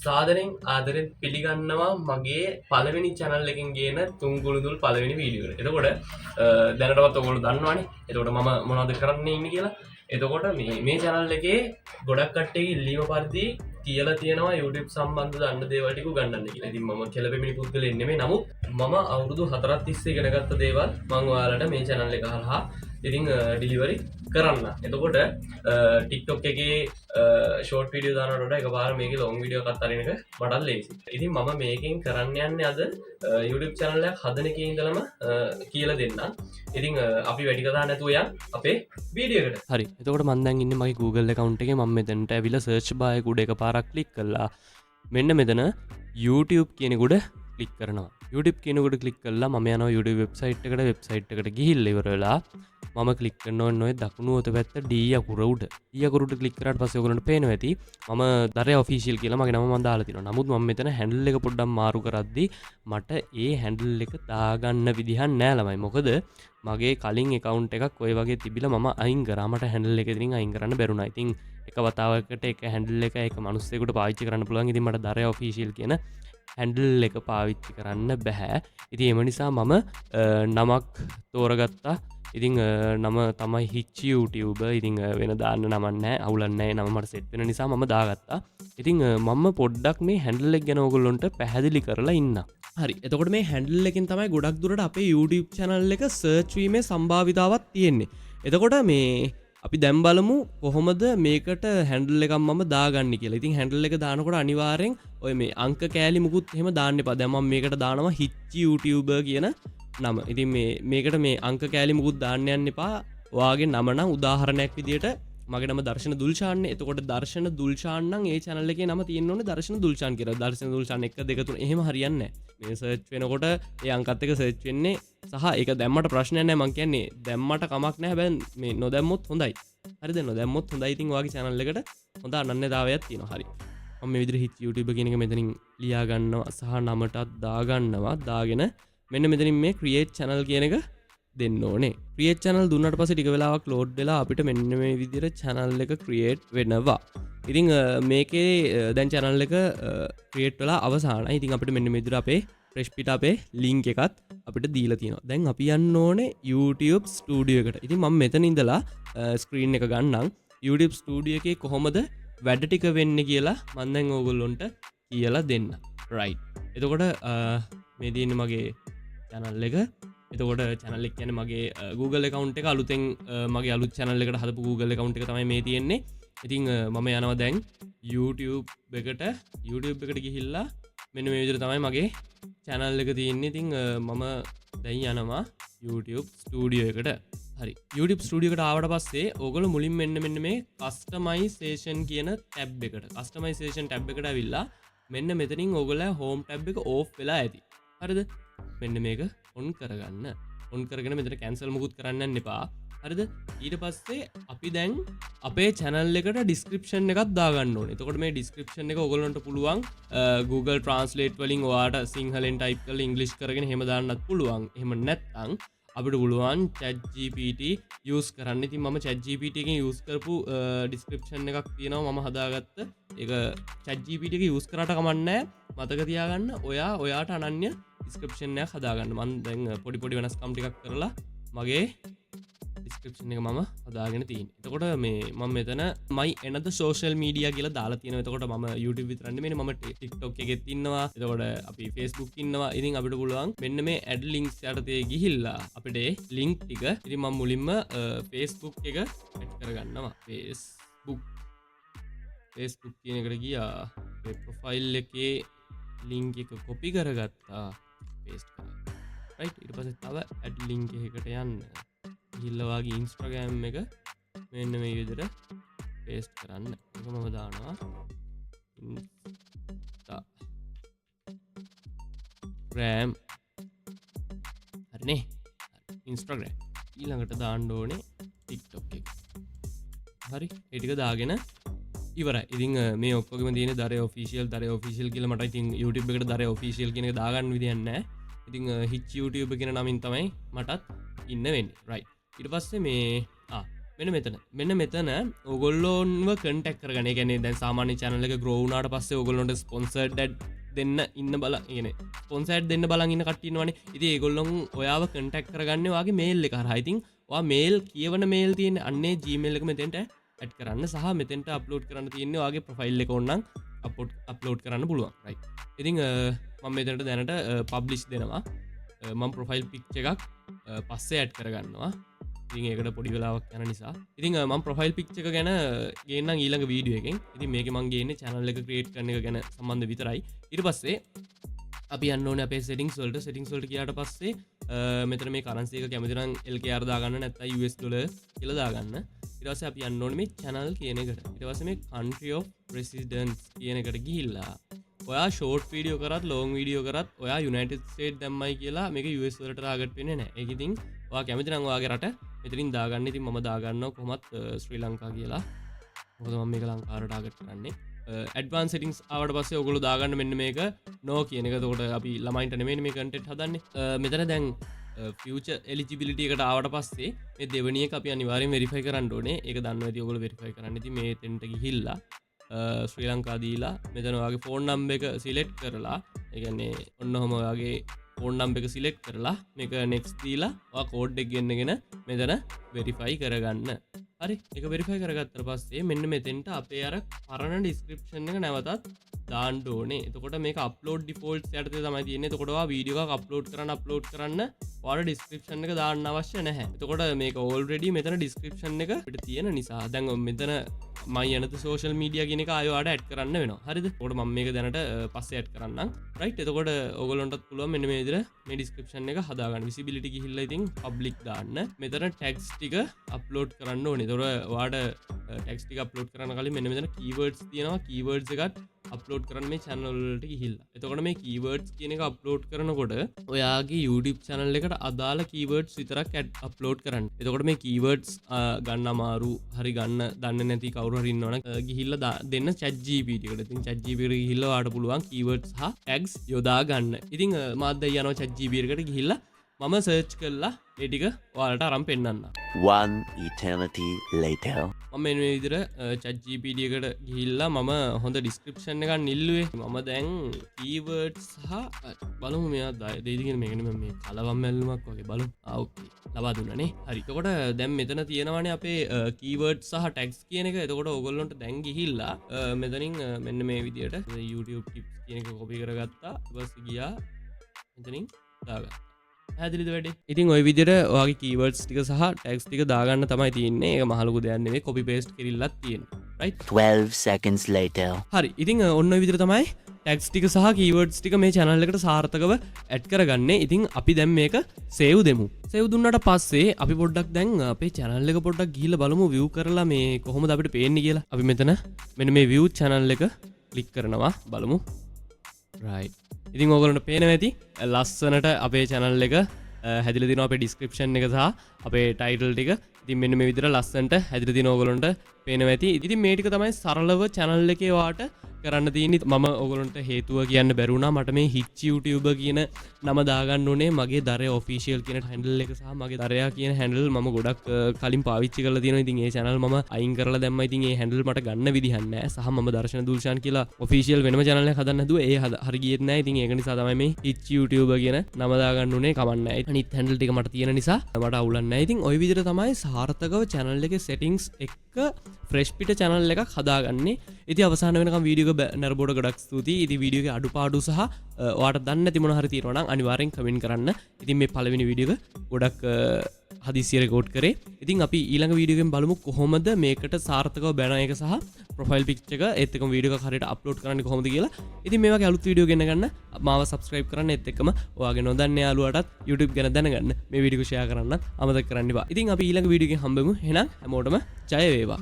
සාදරෙන් ආදරෙන් පිළිගන්නවා මගේ පළවෙනි channel එකෙන් ගේන තුන්ගුළුදුල් පළවෙනි වීඩියෝ එකට. එතකොට දැනටවත් ඔයගොල්ලෝ දන්නවනේ. එතකොට මම මොනවද කරන්න ඉන්නේ කියලා. එතකොට මේ channel එකේ ගොඩක් කට්ටියගේ ඉල්ලීම පරිදි කියලා තියෙනවා YouTube සම්බන්ධ දන්න දේවල් ටික උගන්වන්න කියලා. ඉතින් මම කෙලපෙමිනි පුද්ගලෙක් නෙමෙයි. නමුත් මම අවුරුදු 4ක් තිස්සේ ඉගෙන ගත්ත දේවල් මම ඔයාලට මේ channel එක හරහා ඉතින් ඩිලිවරි කරන්න. එතකොට TikTok එකේ ෂෝට් වීඩියෝ දානකොට වඩා එකපාර මේකේ ලොන්ග් වීඩියෝ එකක් අරින එක මටත් ලේසි. ඉතින් මම මේකෙන් කරන්න යන්නේ අද YouTube channel එකක් හදන එකේ ඉඳලම කියලා දෙන්නම්. ඉතින් අපි වැඩි කතා නැතුව යන් අපේ වීඩියෝ එකට. හරි. එතකොට මම දැන් ඉන්නේ මගේ Google account එකේ. මම මෙතනට ඇවිල්ලා search bar එක උඩ එකපාරක් ක්ලික් කළා. මෙන්න මෙතන YouTube කියන එක උඩ ක්ලික් කරනවා. YouTube කියන උඩ ක්ලික් කළා මම යනවා YouTube වෙබ්සයිට් එකට ගිහිල්ලා ඉවර වෙලා මම ක්ලික් කරනවා ඔය දකුණු අත පැත්ත D අකුර උඩ. D අකුර උඩ ක්ලික් කරාට පස්සේ ඔයගොල්ලන්ට පේනවා ඇති මම දරේ ඔෆිෂියල් කියලා මගේ නම මම දාලා තියෙනවා. නමුත් මම මෙතන හැන්ඩල් එක පොඩ්ඩක් මාරු කරද්දී මට ඒ හැන්ඩල් එක දාගන්න විදිහක් නෑ ළමයි. මොකද මගේ කලින් account එකක් ඔය වගේ තිබිලා මම අයින් කරා. මට හැන්ඩල් එක ඉතින් අයින් කරන්න බැරුණා. ඉතින් එක වතාවකට එක හැන්ඩල් එක එක මිනිස්සෙකුට පාවිච්චි කරන්න පුළුවන්. ඉතින් මට දරේ ඔෆිෂියල් කියන හැන්ඩල් එක පාවිච්චි කරන්න බැහැ. ඉතින් එම නිසා මම නමක් තෝරගත්තා. ඉතින් නම තමයි හිච් YouTuber. ඉතින් වෙන දාන්න නමක් නැහැ. අවුලක් නැහැ. නම මට සෙට් වෙන නිසා මම දාගත්තා. ඉතින් මම පොඩ්ඩක් මේ හැන්ඩල් එක ගැන ඔයගොල්ලන්ට පැහැදිලි කරලා ඉන්නම්. හරි. එතකොට මේ හැන්ඩල් එකෙන් තමයි ගොඩක් දුරට අපේ YouTube channel එක search වීමේ සම්භාවිතාවක් තියෙන්නේ. එතකොට මේ අපි දැන් බලමු කොහොමද මේකට හැන්ඩල් එකක් මම දාගන්නේ කියලා. ඉතින් හැන්ඩල් එක දානකොට අනිවාර්යෙන් ඔය මේ අංක කෑලි මුකුත් එහෙම දාන්න එපා. දැන් මම මේකට දානවා හිච් YouTuber කියන නම. ඉතින් මේකට මේ අංක කෑලි මුකුත් දාන්න යන්න එපා. ඔයාගේ නම නම් උදාහරණයක් විදියට මගේ නම දර්ශන දුල්ෂාන්. එතකොට දර්ශන දුල්ෂාන් නම් ඒ channel එකේ නම තියෙන්න ඕනේ දර්ශන දුල්ෂාන් කියලා. දර්ශන දුල්ෂාන් 1 2 3 එහෙම හරියන්නේ නැහැ. මේ සර්ච් වෙනකොට ඒ අංකත් එක සර්ච් වෙන්නේ සහ ඒක දැම්මට ප්‍රශ්නයක් නැහැ. මං කියන්නේ දැම්මට කමක් නැහැ. හැබැයි මේ නොදැම්මොත් හොඳයි. හරිද? නොදැම්මොත් හොඳයි. ඉතින් ඔයාගේ channel එකට හොඳ අනන්‍යතාවයක් තියෙනවා. හරි. මම මේ විදිහට හිච් YouTuber කියන එක මෙතනින් ලියා ගන්නවා සහ නමටත් දාගන්නවා. දාගෙන මෙන්න මෙතනින් මේ create channel කියන එක දෙන්න ඕනේ. create channel දුන්නට පස්සේ ටික වෙලාවක් load වෙලා අපිට මෙන්න මේ විදිහට channel එක create වෙනවා. ඉතින් මේකේ දැන් channel එක create වෙලා අවසానයි. ඉතින් අපිට මෙන්න මේ විදිහට අපේ fresh පිට අපේ link එකත් අපිට දීලා තියෙනවා. දැන් අපි යන්න ඕනේ YouTube studio එකට. ඉතින් මම මෙතන ඉඳලා screen එක ගන්නම්. YouTube studio එකේ කොහොමද වැඩ ටික වෙන්නේ කියලා මම දැන් ඕගොල්ලොන්ට කියලා දෙන්න. right. එතකොට මේ තියෙන්නේ මගේ channel එක. එතකොට channel එක කියන්නේ මගේ Google account එක අලුතෙන් මගේ අලුත් channel එකට හදපු Google account එක තමයි මේ තියෙන්නේ. ඉතින් මම යනවා දැන් YouTube එකට ගිහිල්ලා මෙන්න මේ විදිහට තමයි මගේ channel එක තියෙන්නේ. ඉතින් මම දැන් යනවා YouTube studio එකට. හරි. YouTube studio එකට ආවට පස්සේ ඕගොල්ලෝ මුලින් මෙන්න මේ customization කියන tab එකට customization tab එකට ඇවිල්ලා මෙන්න මෙතනින් ඕගොල්ලෝ home tab එක off වෙලා ඇති. හරිද? මෙන්න මේක on කරගන්න. on කරගෙන මෙතන cancel මුකුත් කරන්න යන්න එපා. හරිද? ඊට පස්සේ අපි දැන් අපේ channel එකට description එකක් දාගන්න ඕනේ. එතකොට මේ description එක ඔයගොල්ලන්ට පුළුවන් Google Translate වලින් ඔයාට සිංහලෙන් type කරලා English කරගෙන එහෙම දාන්නත් පුළුවන්. එහෙම නැත්නම් අපිට පුළුවන් ChatGPT use කරන්න. ඉතින් මම ChatGPT එකෙන් use කරපු description එකක් තියෙනවා මම හදාගත්ත. ඒක ChatGPT එක use කරාට කමක් නැහැ. මතක තියාගන්න ඔයාට අනන්‍ය description එකක් හදාගන්න. මම දැන් පොඩි වෙනස්කම් ටිකක් කරලා මගේ description එක මම හදාගෙන තියෙන්නේ. එතකොට මේ මම මෙතන my another social media කියලා දාලා තියෙනවා. එතකොට මම YouTube විතරක් නෙමෙයි මම TikTok එකෙත් ඉන්නවා. එතකොට අපි Facebook ඉන්නවා. ඉතින් අපිට පුළුවන් මෙන්න මේ add links යටතේ ගිහිල්ලා අපිට link ටික ඉතින් මම මුලින්ම Facebook එක add කරගන්නවා. Facebook කියන එකට ගියා. මේ profile එකේ link එක copy කරගත්තා. paste කරා. right ඊට පස්සේ තව add link එකකට යන්න. ගිහිල්ලවාගේ Instagram එක මෙන්න මේ විදිහට paste කරන්න. ඒක මම දානවා Instagram. හරිනේ. Instagram. ඊළඟට දාන්න ඕනේ TikTok එක. හරි. ඒ ටික දාගෙන ඉවරයි. ඉතින් මේ ඔක්කොගෙම තියෙන දරේ ඔෆිෂියල් කියලා මට ඉතින් YouTube එකට දරේ ඔෆිෂියල් කියන එක දාගන්න විදියක් නැහැ. ඉතින් හිච් YouTube කියන නමින් තමයි මටත් ඉන්න වෙන්නේ. right. ඊට පස්සේ මේ මෙන්න මෙතන ඔගොල්ලෝන්ව කටක් කරගන ගැන දැ සාමාන්‍ය චනලක ග්‍රෝනාට පස්සේ ඔගොලොන්ට ස්පොන්සර්ඩ දෙන්න ඉන්න බල ගෙන ස්පොන්සයිට් දෙන්න බලන්න කටිනවන ඉති ඒගොල්ලොන් ඔයාව කටක් කරගන්න වගේ මේල් එක හයිතින් මේල් කියවන මේල් තියන අන්නේ ජීමේල්ලක මෙතෙන්ට ඇත් කරන්න සහ මෙතෙන්ට අප්ලෝඩ් කරන්න තියන්නේ වගේ ප්‍රෆයිල් එක ඔන්නම් අප්ලෝඩ් කරන්න පුළුවන් රයි ඉතිං මම මෙතැනට දැනට පබ්ලිෂ් දෙනවා මම ප්‍රොෆයිල් පික්ච එකක් පස්සේ ඇඩ් කරගන්නවා ඉතින් ඒකට පොඩි වෙලාවක් යන නිසා ඉතින් මම ප්‍රොෆයිල් පික්ච එක ගැන ගේන්න ඊළඟ වීඩියෝ එකෙන් ඉතින් මේක මං ගේන්නේ channel එක ක්‍රියේට් කරන එක ගැන සම්බන්ධ විතරයි ඊට පස්සේ අපි යන්න ඕනේ අපේ settings වලට ගියාට පස්සේ මෙතන මේ currency එක කැමති නම් LKR දාගන්න නැත්නම් US dollar කියලා දාගන්න ඊට පස්සේ අපි යන්න ඕනේ මේ channel කියන එකට ඊට පස්සේ මේ country of residence කියන එකට ගිහිල්ලා ඔයා ෂෝට් වීඩියෝ කරත් ලෝන් වීඩියෝ කරත් ඔයා යුනයිටඩ් ස්ටේට් දැම්මයි කියලා මේක US වලට ටාගට් වෙන්නේ නැහැ ඒක ඉතින් ඔයා කැමති නම් ඔයාගේ රට මෙතනින් දාගන්න ඉතින් මම දාගන්නවා කොහොමත් ශ්‍රී ලංකා කියලා මොකද මම මේක ලංකාවට ටාගට් කරන්නේ ඇඩ්වාන්ස් සෙටින්ග්ස් ආවට පස්සේ ඔයගොල්ලෝ දාගන්න මෙන්න මේක නෝ කියන එක. එතකොට අපි ළමයින්ට නෙමෙයි මේ කන්ටෙන්ට් හදන්නේ. මෙතන දැන් ෆියුචර් එලිජිබිලිටි එකට ආවට පස්සේ මේ දෙවෙනි එක අපි අනිවාර්යෙන් වෙරිෆයි කරන්න ඕනේ. ඒක දන්නවා ඇති ඔයගොල්ලෝ වෙරිෆයි කරන්න. ඉතින් මේ තෙන්ට ගිහිල්ලා ශ්‍රී ලංකා දීලා මෙතන ඔයාගේ ෆෝන් නම්බර් එක සිලෙක්ට් කරලා ඒ කියන්නේ ඔන්න ඔහම ඔයාගේ ෆෝන් නම්බර් එක සිලෙක්ට් කරලා මේක නෙක්ස්ට් දීලා ඔයා කෝඩ් එක ගෙන්නගෙන මෙතන වෙරිෆයි කරගන්න. හරි ඒක වෙරිෆයි කරගත්තට පස්සේ මෙන්න මෙතෙන්ට අපේ අර පරණ ඩිස්ක්‍රිප්ෂන් එක නැවතත් දාන්න ඕනේ. එතකොට මේක අප්ලෝඩ් ඩිෆෝල්ට්ස් යටතේ තමයි තියෙන්නේ. එතකොට ඔයා වීඩියෝ එකක් අප්ලෝඩ් කරන්න ඔයාලා ඩිස්ක්‍රිප්ෂන් එක දාන්න අවශ්‍ය නැහැ. එතකොට මේක ඕල්රෙඩි මෙතන ඩිස්ක්‍රිප්ෂන් එක අපිට තියෙන නිසා දැන් මෙතන මයි යනත සෝෂල් මීඩියා කියන එක ආයෙ ඔයාලට ඇඩ් කරන්න වෙනවා. හරිද? එතකොට මම මේක දැනට පස්සේ ඇඩ් කරන්නම්. රයිට්. එතකොට ඔයගොල්ලන්ටත් පුළුවන් මෙන්න මේ විදිහට මේ ඩිස්ක්‍රිප්ෂන් එක හදාගන්න. විසිබිලිටි ගිහිල්ලා ඉතින් පබ්ලික් දාන්න. මෙතන ටැග්ස් ටික අප්ලෝඩ් කරන්න ඕනේ. එතකොට ඔයාලට ටැග්ස් ටික අප්ලෝඩ් කරන්න කලින් මෙන්න මෙතන කීවර්ඩ්ස් තියෙනවා. කීවර්ඩ්ස් එකත් අප්ලෝඩ් කරන්න මේ channel වලට ගිහිල්ලා. එතකොට මේ keywords කියන එක අප්ලෝඩ් කරනකොට ඔයාගේ YouTube channel එකට අදාළ keywords විතරක් අප්ලෝඩ් කරන්න. එතකොට මේ keywords ගන්න අමාරු හරි ගන්න දන්නේ නැති කවුරු හරි ඉන්නවනම් ගිහිල්ලා දෙන්න ChatGPT එකට. ඉතින් ChatGPT එකට ගිහිල්ලා ඔයාලට පුළුවන් keywords සහ tags යොදා ගන්න. ඉතින් මාත් දැන් යනවා ChatGPT එකට ගිහිල්ලා මම සර්ච් කළා ඒ ටික ඔයාලට අරන් පෙන්නන්න. One eternity later. මම මේ විදිහට ChatGPT එකට ගිහිල්ලා මම හොඳ ඩිස්ක්‍රිප්ෂන් එකක් නිල්ලුවේ. මම දැන් keywords සහ බලමු මෙයා දෙයිද කියන මේක නෙමෙයි මේ කලවම් මැල්ලුමක් වගේ බලමු. ඕකේ. ලබා දුන්නානේ. හරි. එතකොට දැන් මෙතන තියෙනවානේ අපේ keywords සහ tags කියන එක. එතකොට ඕගොල්ලන්ට දැන් ගිහිල්ලා මෙතනින් මෙන්න මේ විදිහට YouTube tips කියන එක copy කරගත්තා. ඊට පස්සේ ගියා මෙතනින් දාගත්තා. හැදිලිද වැඩේ. ඉතින් ওই විදිහට ඔයාගේ keywords ටික සහ tags ටික දාගන්න තමයි තියෙන්නේ. ඒක මහ ලොකු දෙයක් නෙමෙයි. copy paste කිරිල්ලක් තියෙන්නේ. right 12 seconds later. හරි. ඉතින් ඔන්න ඔය විදිහට තමයි tags ටික සහ keywords ටික මේ channel එකට සාර්ථකව add කරගන්නේ. ඉතින් අපි දැන් මේක save දෙමු. save දුන්නාට පස්සේ අපි පොඩ්ඩක් දැන් අපේ channel එක පොඩ්ඩක් ගිහිල්ලා බලමු view කරලා මේ කොහොමද අපිට පේන්නේ කියලා. අපි මෙතන මෙන්න මේ view channel එක click කරනවා බලමු. right. ඉතින් ඕගොල්ලන්ට පේනවා ඇති ලස්සනට අපේ channel එක හැදිලා දිනවා. අපේ description එක සහ අපේ title ටික ඉතින් මෙන්න මේ විදිහට ලස්සනට හැදිලා දිනවා ඕගොල්ලන්ට පේනවා ඇති. ඉතින් මේ ටික තමයි සරලව channel එකේ වාට කරන්න තියෙන්නේ. මම ඕගොල්ලන්ට හේතුව කියන්න බැරි වුණා. මට මේ hitch YouTuber කියන නම දාගන්න ඕනේ. මගේ දරේ official කියන handle එක සහ මගේ දරයා කියන handle මම ගොඩක් කලින් පාවිච්චි කරලා තියෙනවා. ඉතින් ඒ channel මම අයින් කරලා දැම්මා. ඉතින් ඒ handle මට ගන්න විදිහක් නැහැ. සහ මම දර්ශන දුල්ෂාන් කියලා official වෙනම channel එකක් හදන්න හදුවා. ඒ හරි ගියෙත් නැහැ. ඉතින් ඒක නිසා තමයි මේ hitch YouTuber කියන නම දාගන්න උනේ. කමන්නේ නැහැ. අනිත් handle ටික මට තියෙන නිසා මට අවුලක් නැහැ. ඉතින් ওই විදිහට තමයි සාර්ථකව channel එකේ settings එක්ක fresh පිට channel එකක් හදාගන්නේ. ඉතින් අවසාන වෙනකම් වීඩියෝ එක නරබෝඩ ගොඩක් ස්තුතියි. ඉතින් වීඩියෝ එකේ අඩුපාඩු සහ ඔයාලට දන්නේ නැති මොන හරි තියෙනවා නම් අනිවාර්යෙන් කමෙන්ට් කරන්න. ඉතින් මේ පළවෙනි වීඩියෝ එක ගොඩක් හදිසියෙ රෙකෝඩ් කරේ. ඉතින් අපි ඊළඟ වීඩියෝ එකෙන් බලමු කොහොමද මේකට සාර්ථකව බැනර් එක සහ ප්‍රොෆයිල් පික්චර් එක ඒත් එක්කම වීඩියෝ එකක් හරියට අප්ලෝඩ් කරන්නේ කොහොමද කියලා. ඉතින් මේ වගේ අලුත් වීඩියෝ ගෙන ගන්න මාව subscribe කරන්න. ඒත් එක්කම ඔයාගේ නොදන්න යාළුවාටත් YouTube ගැන දැනගන්න මේ වීඩියෝ එක share කරන්න අමතක කරන්න එපා. ඉතින් අපි ඊළඟ වීඩියෝ එකෙන් හම්බෙමු. එහෙනම් හැමෝටම ජය වේවා.